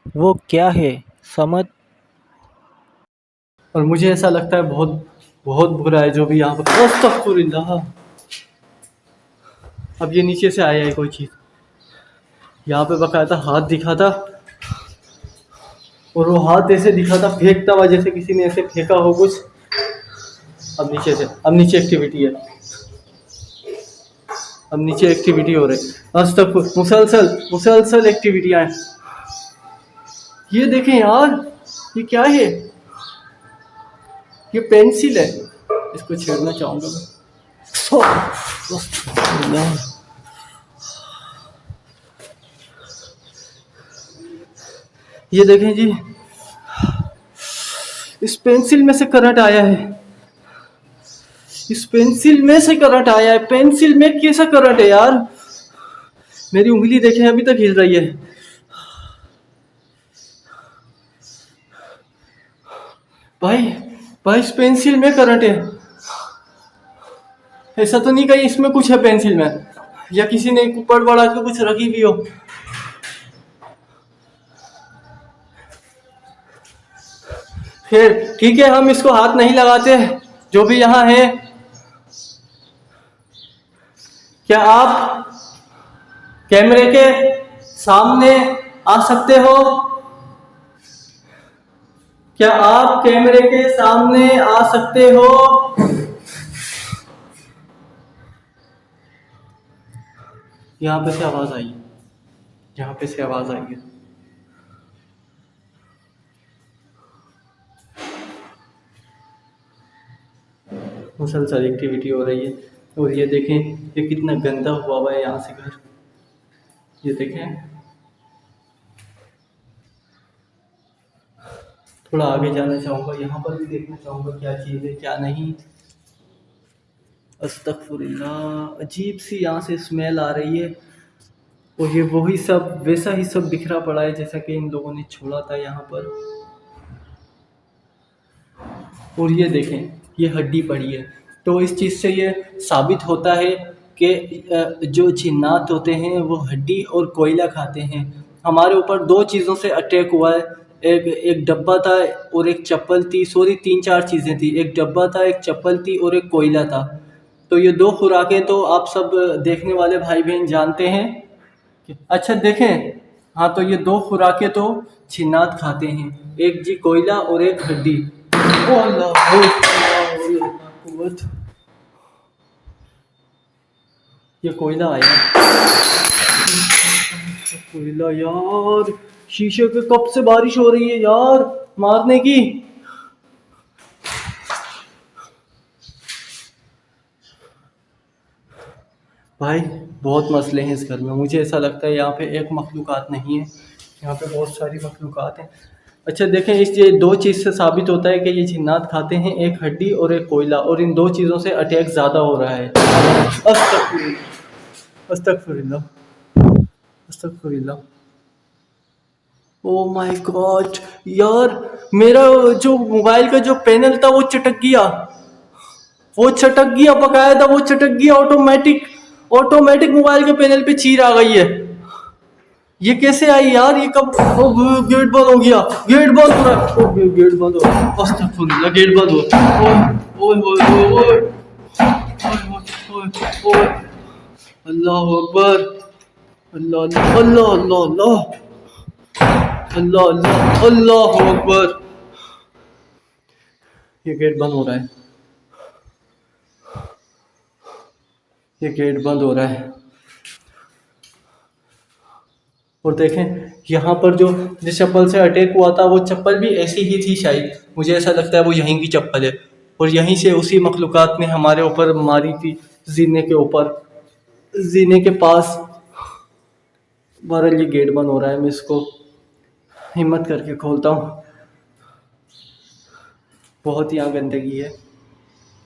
वो क्या है समझ। और मुझे ऐसा लगता है बहुत बहुत बुरा है जो भी यहाँ पर। अस्तगफुरुल्लाह। अब ये नीचे से आया है कोई चीज़, यहाँ पे बकायदा हाथ दिखा था, और वो हाथ ऐसे दिखा था फेंकता हुआ, जैसे किसी ने ऐसे फेंका हो कुछ। अब नीचे एक्टिविटी है, अब नीचे एक्टिविटी हो रही है। अस्तगफुर, मुसलसल मुसलसल एक्टिविटियाँ हैं। ये देखें यार, ये क्या है? ये पेंसिल है, इसको छेड़ना चाहूँगा मैं। अस्तगफुरुल्लाह। ये देखें जी, इस पेंसिल में से करंट आया है, इस पेंसिल में से करंट आया है। पेंसिल में कैसा करंट है यार? मेरी उंगली देखें अभी तक हिल रही है। भाई भाई, इस पेंसिल में करंट है। ऐसा तो नहीं कहीं इसमें कुछ है पेंसिल में, या किसी ने ऊपर बढ़ा के कुछ रखी भी हो। फिर ठीक है, हम इसको हाथ नहीं लगाते, जो भी यहाँ है। क्या आप कैमरे के सामने आ सकते हो? क्या आप कैमरे के सामने आ सकते हो? यहाँ पे से आवाज आई है, यहाँ पे से आवाज आई है। मुसलसल एक्टिविटी हो रही है। और ये देखें, ये कितना गंदा हुआ है यहाँ से घर। ये देखें, थोड़ा आगे जाना चाहूँगा, यहाँ पर भी देखना चाहूँगा क्या चीज़ है क्या नहीं। अस्तगफुरुल्लाह, अजीब सी यहाँ से स्मेल आ रही है। और ये वही सब, वैसा ही सब बिखरा पड़ा है जैसा कि इन लोगों ने छोड़ा था यहाँ पर। और ये देखें, ये हड्डी पड़ी है। तो इस चीज़ से ये साबित होता है कि जो जिन्नात होते हैं वो हड्डी और कोयला खाते हैं। हमारे ऊपर दो चीज़ों से अटैक हुआ है। एक एक डब्बा था और एक चप्पल थी, सॉरी 3-4 चीज़ें थी। एक डब्बा था, एक चप्पल थी और एक कोयला था। तो ये दो खुराकें तो आप सब देखने वाले भाई बहन जानते हैं। अच्छा देखें, हाँ, तो ये दो खुराकें तो जिन्नात खाते हैं, एक जी कोयला और एक हड्डी। ओ अल्लाह, ओ अल्लाह, ओ अल्लाह, कुव्वत। ये कोयला आया, कोयला यार। शीशे पे कब से बारिश हो रही है यार, मारने की। भाई बहुत मसले हैं इस घर में। मुझे ऐसा लगता है यहाँ पे एक मखलूक़ात नहीं है, यहाँ पे बहुत सारी मखलूक़ात हैं। अच्छा देखें, इस ये दो चीज़ से साबित होता है कि ये जिन्नात खाते हैं, एक हड्डी और एक कोयला, और इन दो चीज़ों से अटैक ज़्यादा हो रहा है। अस्तगफिरुल्लाह, अस्तगफिरुल्लाह, अस्तगफिरुल्लाह। ओ माय गॉड यार, मेरा जो मोबाइल का जो पैनल था वो चटक गया, वो चटक गया बकायदा, वो चटक गया ऑटोमेटिक। ऑटोमेटिक मोबाइल के पैनल पे चीर आ गई है। ये कैसे आई यार? ये कब? ओ गेट बंद हो गया, गेट बंद हो रहा है, ओ गेट बंद हो रहा है। अस्तगफुरुल्लाह, गेट बंद हो रहा है। ओए ओए ओए ओए ओए ओए ओए, अल्लाह अकबर, अल्लाह अल्लाह अल्लाह अल्लाह अल्लाह अल्लाह अकबर। ये गेट बंद हो रहा है, ये गेट बंद हो रहा है। और देखें यहाँ पर जो जिस चप्पल से अटैक हुआ था वो चप्पल भी ऐसी ही थी शायद, मुझे ऐसा लगता है वो यहीं की चप्पल है। और यहीं से उसी मखलूक़ात ने हमारे ऊपर मारी थी, जीने के ऊपर, जीने के पास। बहरहाल ये गेट बंद हो रहा है, मैं इसको हिम्मत करके खोलता हूँ। बहुत ही यहाँ गंदगी है,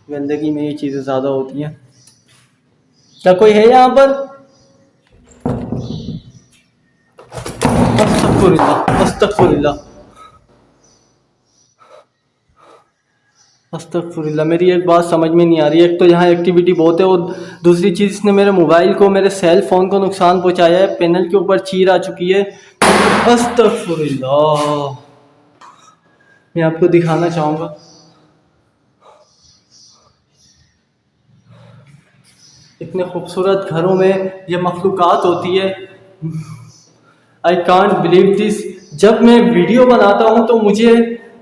गंदगी में ये चीज़ें ज़्यादा होती हैं। क्या कोई है यहाँ पर? अस्तगफुरुल्लाह, अस्तगफुरुल्लाह, अस्तगफुरुल्लाह। मेरी एक बात समझ में नहीं आ रही है, एक तो यहाँ एक्टिविटी बहुत है, और दूसरी चीज़ इसने मेरे मोबाइल को, मेरे सेल फ़ोन को नुकसान पहुँचाया है। पैनल के ऊपर चीर आ चुकी है। अस्तगफुरुल्लाह। मैं आपको दिखाना चाहूँगा, इतने खूबसूरत घरों में ये मखलूक़ात होती है। I can't believe this. जब मैं वीडियो बनाता हूँ तो मुझे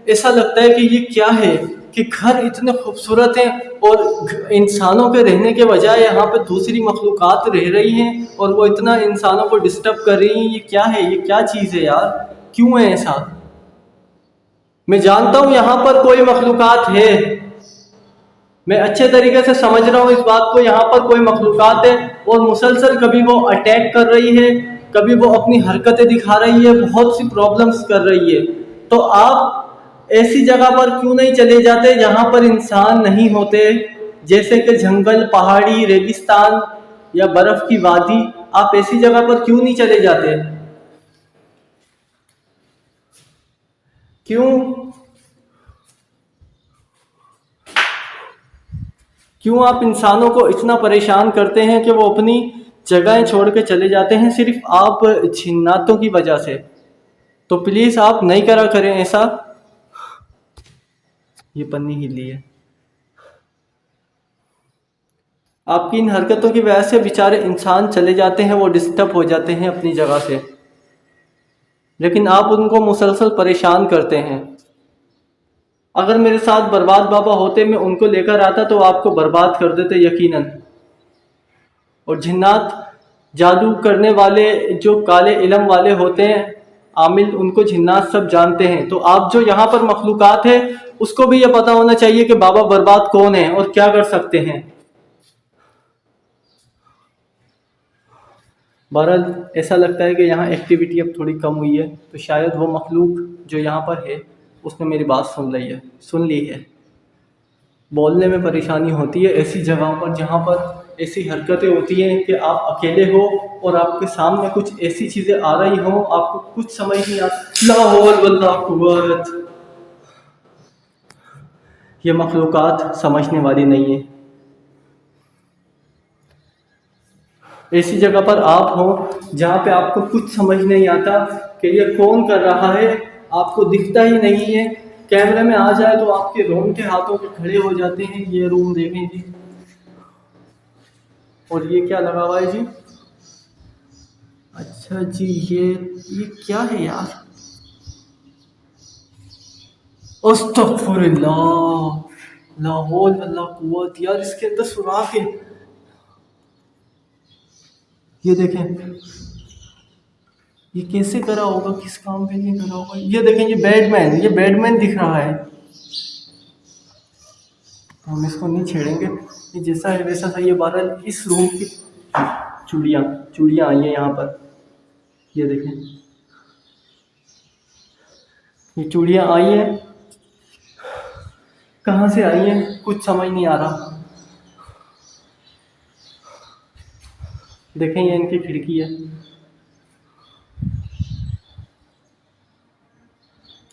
ऐसा लगता है कि ये क्या है कि घर इतने खूबसूरत हैं और इंसानों के रहने के बजाय यहाँ पे दूसरी मखलूक़ात रह रही हैं और वो इतना इंसानों को डिस्टर्ब कर रही हैं। ये क्या है? ये क्या चीज़ है यार? क्यों है ऐसा? मैं जानता हूँ यहाँ पर कोई मखलूक़ात है, मैं अच्छे तरीके से समझ रहा हूँ इस बात को, यहाँ पर कोई मखलूक़ात है और मुसलसल कभी वो अटैक कर रही है, कभी वो अपनी हरकतें दिखा रही है, बहुत सी प्रॉब्लम्स कर रही है। तो आप ऐसी जगह पर क्यों नहीं चले जाते जहाँ पर इंसान नहीं होते, जैसे कि जंगल, पहाड़ी, रेगिस्तान या बर्फ़ की वादी? आप ऐसी जगह पर क्यों नहीं चले जाते? क्यों क्यों आप इंसानों को इतना परेशान करते हैं कि वो अपनी जगहें छोड़ के चले जाते हैं सिर्फ आप जिन्नातों की वजह से? तो प्लीज़ आप नहीं करा करें ऐसा। ये पन्नी हिली है। आपकी इन हरकतों की वजह से बेचारे इंसान चले जाते हैं, वो डिस्टर्ब हो जाते हैं अपनी जगह से, लेकिन आप उनको मुसलसल परेशान करते हैं। अगर मेरे साथ बर्बाद बाबा होते, मैं उनको लेकर आता तो आपको बर्बाद कर देते यकीनन। और जिन्नात, जादू करने वाले, जो काले इलम वाले होते हैं आमिल, उनको जिन्नात सब जानते हैं। तो आप जो यहाँ पर मखलूक़ात है उसको भी ये पता होना चाहिए कि बाबा बर्बाद कौन है और क्या कर सकते हैं। बहरहाल ऐसा लगता है कि यहाँ एक्टिविटी अब थोड़ी कम हुई है, तो शायद वो मखलूक जो यहाँ पर है उसने मेरी बात सुन ली है। बोलने में परेशानी होती है ऐसी जगहों पर जहाँ पर ऐसी हरकतें होती हैं कि आप अकेले हो और आपके सामने कुछ ऐसी चीज़ें आ रही हो, आपको कुछ समझ नहीं आता। ला हौल वल्ला कुव्वत। ये मखलूक़ात समझने वाली नहीं है। ऐसी जगह पर आप हो जहाँ पे आपको कुछ समझ नहीं आता कि ये कौन कर रहा है, आपको दिखता ही नहीं है। कैमरे में आ जाए तो आपके रोंगटे हाथों पे खड़े हो जाते हैं। ये रूम देखें जी, और ये क्या लगा हुआ है जी? अच्छा जी, ये क्या है यार? अस्तगफुरुल्लाह, ला हौल वला कुव्वत। यार इसके अंदर सुराख है, ये देखें। ये कैसे करा होगा, किस काम के लिए करा होगा? ये देखें, ये बैडमैन दिख रहा है। तो हम इसको नहीं छेड़ेंगे, ये जैसा है वैसा सही है। बहरहाल इस रूम की चूड़ियाँ चूड़ियाँ आई हैं यहाँ पर, ये देखें, ये चूड़ियाँ आई हैं। कहाँ से आई हैं कुछ समझ नहीं आ रहा। देखें, ये इनकी खिड़की है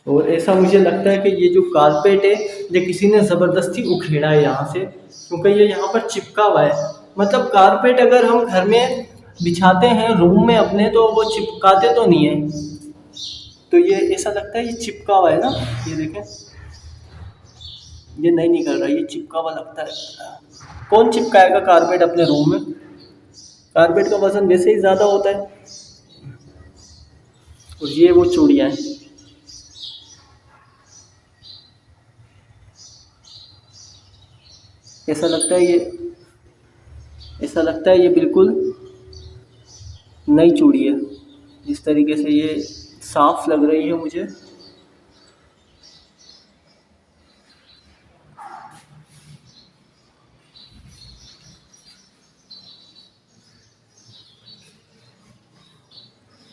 और ऐसा मुझे लगता है कि ये जो कारपेट है ये किसी ने ज़बरदस्ती उखेड़ा है यहाँ से, क्योंकि ये यहाँ पर चिपका हुआ है। मतलब कारपेट अगर हम घर में बिछाते हैं रूम में अपने तो वो चिपकाते तो नहीं है, तो ये ऐसा लगता है ये चिपका हुआ है ना। ये देखें, ये नहीं निकल रहा, ये चिपका हुआ लगता है। कौन चिपकाएगा कारपेट अपने रूम में? कारपेट का वजन वैसे ही ज़्यादा होता है। और ये वो चूड़ियाँ हैं, ऐसा लगता है ये बिल्कुल नई चूड़ी है, जिस तरीके से ये साफ लग रही है मुझे।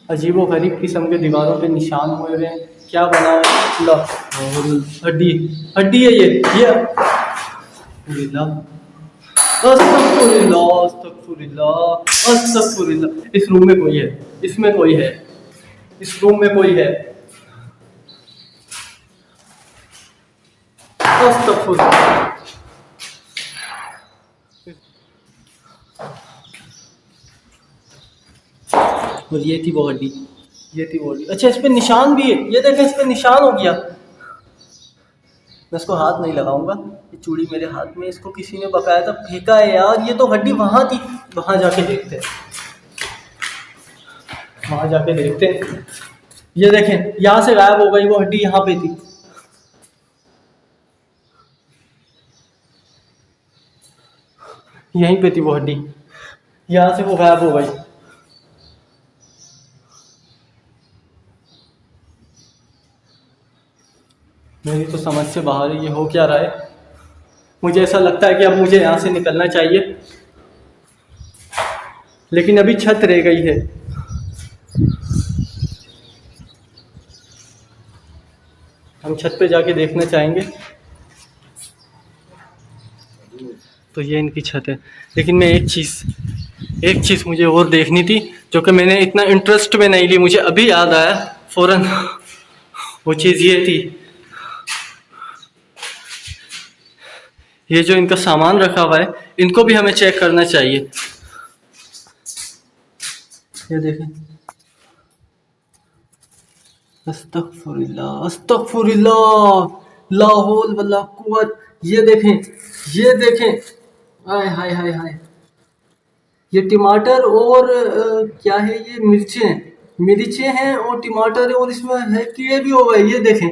अजीबो गरीब किस्म के दीवारों पे निशान हुए हुए हैं। क्या बना है? ला, हड्डी हड्डी है ये। अस्तगफुरुल्लाह, अस्तगफुरुल्लाह, अस्तगफुरुल्लाह। इस रूम में कोई है, इसमें कोई है, इस रूम में कोई है। अस्तगफुरुल्लाह। और ये थी वो हड्डी, ये थी बॉडी। अच्छा, इस पे निशान भी है, ये देखें इस पे निशान हो गया। मैं इसको हाथ नहीं लगाऊंगा, ये चूड़ी मेरे हाथ में, इसको किसी ने बकायदा फेंका है यार। ये तो हड्डी वहां थी, वहां जाके देखते हैं, वहां जाके देखते हैं। ये देखें यहाँ से गायब हो गई वो हड्डी, यहाँ पे थी। यहीं पे थी वो हड्डी, यहाँ से वो गायब हो गई। मेरी तो समझ से बाहर है, ये हो क्या रहा है। मुझे ऐसा लगता है कि अब मुझे यहाँ से निकलना चाहिए, लेकिन अभी छत रह गई है। हम छत पे जाके देखना चाहेंगे। तो ये इनकी छत है, लेकिन मैं एक चीज़ मुझे और देखनी थी, जो कि मैंने इतना इंटरेस्ट में नहीं ली, मुझे अभी याद आया फ़ौरन। वो चीज़ ये थी, ये जो इनका सामान रखा हुआ है, इनको भी हमें चेक करना चाहिए। ये देखें, अस्तगफुरुल्लाह अस्तगफुरुल्लाह, ला हौल वला कुव्वत। ये देखें, हाय हाय हाय हाय। ये टमाटर और क्या है, ये मिर्चें हैं और टमाटर है, और इसमें है कीड़े भी हो गए। ये देखें,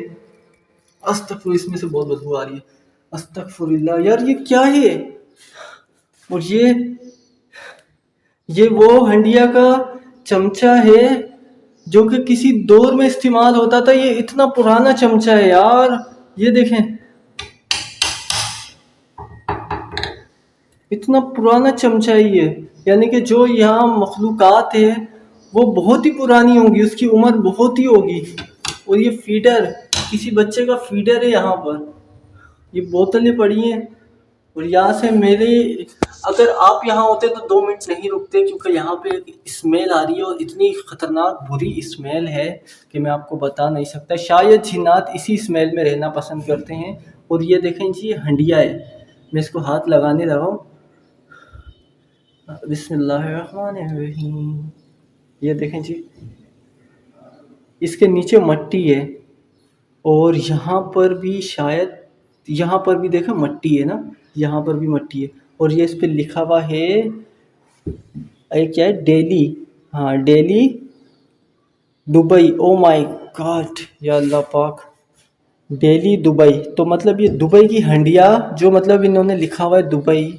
अस्तगफुर, इसमें से बहुत बदबू आ रही है। अस्तगफुरुल्लाह यार, ये क्या है। और ये वो हंडिया का चमचा है जो कि किसी दौर में इस्तेमाल होता था। ये इतना पुराना चमचा है यार, ये देखें, इतना पुराना चमचा है ये। यानी कि जो यहाँ मखलूक़ात है वो बहुत ही पुरानी होगी, उसकी उम्र बहुत ही होगी। और ये फीडर, किसी बच्चे का फीडर है यहाँ पर। ये बोतलें पड़ी हैं, और यहाँ से अगर आप यहाँ होते तो 2 मिनट नहीं रुकते, क्योंकि यहाँ पे स्मेल आ रही है, और इतनी ख़तरनाक बुरी स्मेल है कि मैं आपको बता नहीं सकता। शायद जिन्नात इसी स्मेल में रहना पसंद करते हैं। और ये देखें जी, ये हंडिया है, मैं इसको हाथ लगाने लगा हूँ। बिस्मिल्लाहिर्रहमानिर्रहीम। ये देखें जी, इसके नीचे मट्टी है, और यहाँ पर भी शायद, यहाँ पर भी देखो मट्टी है ना, यहाँ पर भी मट्टी है। और ये इस पे लिखा हुआ है, ये क्या है, डेली, हाँ daily Dubai. Oh my God, या अल्लाह पाक, डेली दुबई। तो मतलब ये दुबई की हंडिया, जो मतलब इन्होंने लिखा हुआ है दुबई,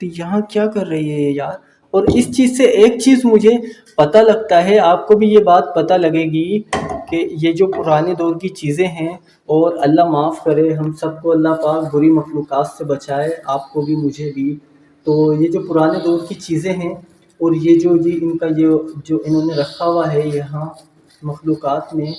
तो यहाँ क्या कर रही है ये यार। और इस चीज़ से एक चीज़ मुझे पता लगता है, आपको भी ये बात पता लगेगी कि ये जो पुराने दौर की चीज़ें हैं, और अल्लाह माफ़ करे हम सबको, अल्लाह पाक बुरी मखलूक़ात से बचाए, आपको भी मुझे भी। तो ये जो पुराने दौर की चीज़ें हैं, और ये इनका जो इन्होंने रखा हुआ है यहाँ मखलूक़ात में,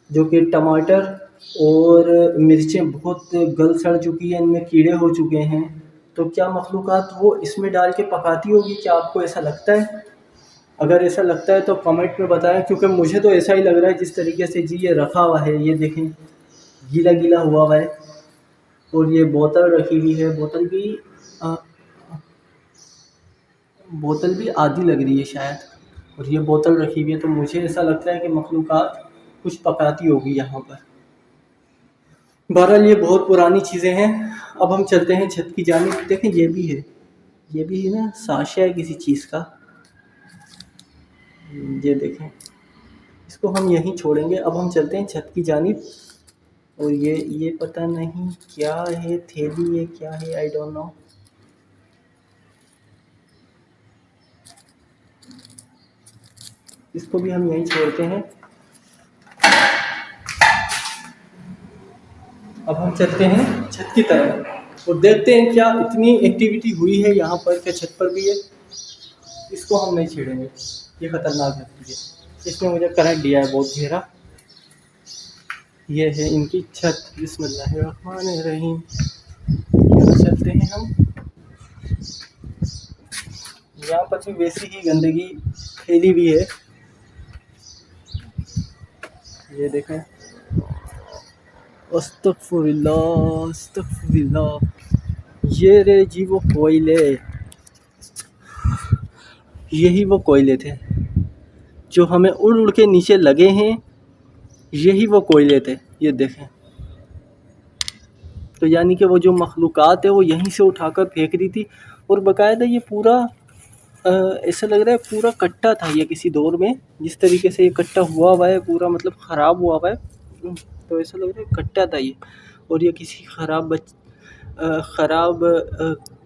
जो कि टमाटर और मिर्चें बहुत गल सड़ चुकी हैं, इनमें कीड़े हो चुके हैं। तो क्या मखलूक़ात वो इसमें डाल के पकाती होगी? क्या आपको ऐसा लगता है? अगर ऐसा लगता है तो कमेंट में बताएं, क्योंकि मुझे तो ऐसा ही लग रहा है जिस तरीके से जी ये रखा हुआ है। ये देखें, गीला गीला हुआ है। और ये बोतल रखी हुई है, बोतल भी आधी लग रही है शायद। और ये बोतल रखी हुई है, तो मुझे ऐसा लगता है कि मखलूक़ात कुछ पकाती होगी यहाँ पर। बहरहाल ये बहुत पुरानी चीज़ें हैं। अब हम चलते हैं छत की जानिब। देखें, ये भी है ना, साशा है किसी चीज़ का। ये देखें, इसको हम यहीं छोड़ेंगे। अब हम चलते हैं छत की जानिब। और ये पता नहीं क्या है, थैली है, क्या है, आई डोंट नो। इसको भी हम यहीं छोड़ते हैं। अब हम चलते हैं छत की तरफ और देखते हैं क्या इतनी एक्टिविटी हुई है यहाँ पर, क्या छत पर भी है। इसको हम नहीं छेड़ेंगे, ये ख़तरनाक लगती है। इसमें मुझे करंट दिया है बहुत गहरा। ये है इनकी छत। बिस्मिल्लाहिर्रहमानिर्रहीम। यहाँ चलते हैं हम। यहाँ पर भी वैसी ही गंदगी फैली हुई है। ये देखें, अस्तगफुरुल्लाह अस्तगफुरुल्लाह। ये रे जी वो कोयले, यही वो कोयले थे जो हमें उड़ उड़ के नीचे लगे हैं, यही वो कोयले थे। ये देखें, तो यानी कि वो जो मखलूक़ात है वो यहीं से उठाकर फेंक रही थी। और बाकायदा ये पूरा ऐसा लग रहा है पूरा कट्टा था ये किसी दौर में, जिस तरीके से ये कट्टा हुआ है पूरा, मतलब ख़राब हुआ है। तो ऐसा लग रहा है कट्टा था ये, और ये किसी ख़राब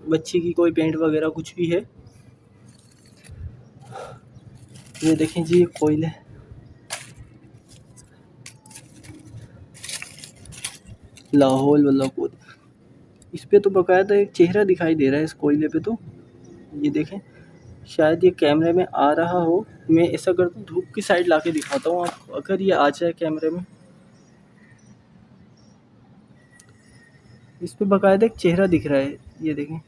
बच्ची की कोई पेंट वगैरह कुछ भी है। ये देखें जी, ये कोयले, लाहौल वल्ला कुव्वत। इस पे तो बाकायदा एक चेहरा दिखाई दे रहा है इस कोयले पे। तो ये देखें, शायद ये कैमरे में आ रहा हो। मैं ऐसा करता हूँ, धूप की साइड लाके दिखाता हूँ आपको, अगर ये आ जाए कैमरे में। इस पे बाकायदा एक चेहरा दिख रहा है, ये देखें,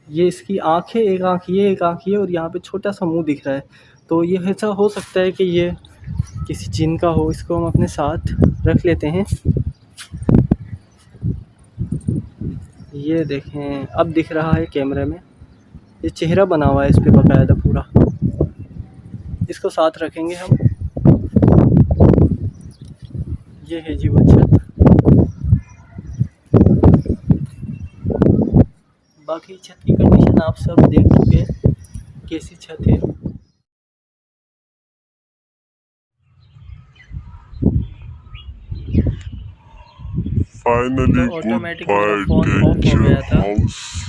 ये इसकी आँख है, एक आँख ये, एक आँख ये, और यहाँ पे छोटा सा मुंह दिख रहा है। तो ये ऐसा हो सकता है कि ये किसी जिन का हो। इसको हम अपने साथ रख लेते हैं। ये देखें, अब दिख रहा है कैमरे में, ये चेहरा बना हुआ है इस पे बाकायदा पूरा। इसको साथ रखेंगे हम। ये है जी वो छत। बाकी छत की कंडीशन आप सब देख चुके हैं, कैसी छत है। Finally, तो ऑटोमेटिक मेरा goodbye, फ़ोन ऑफ हो गया था। danger house.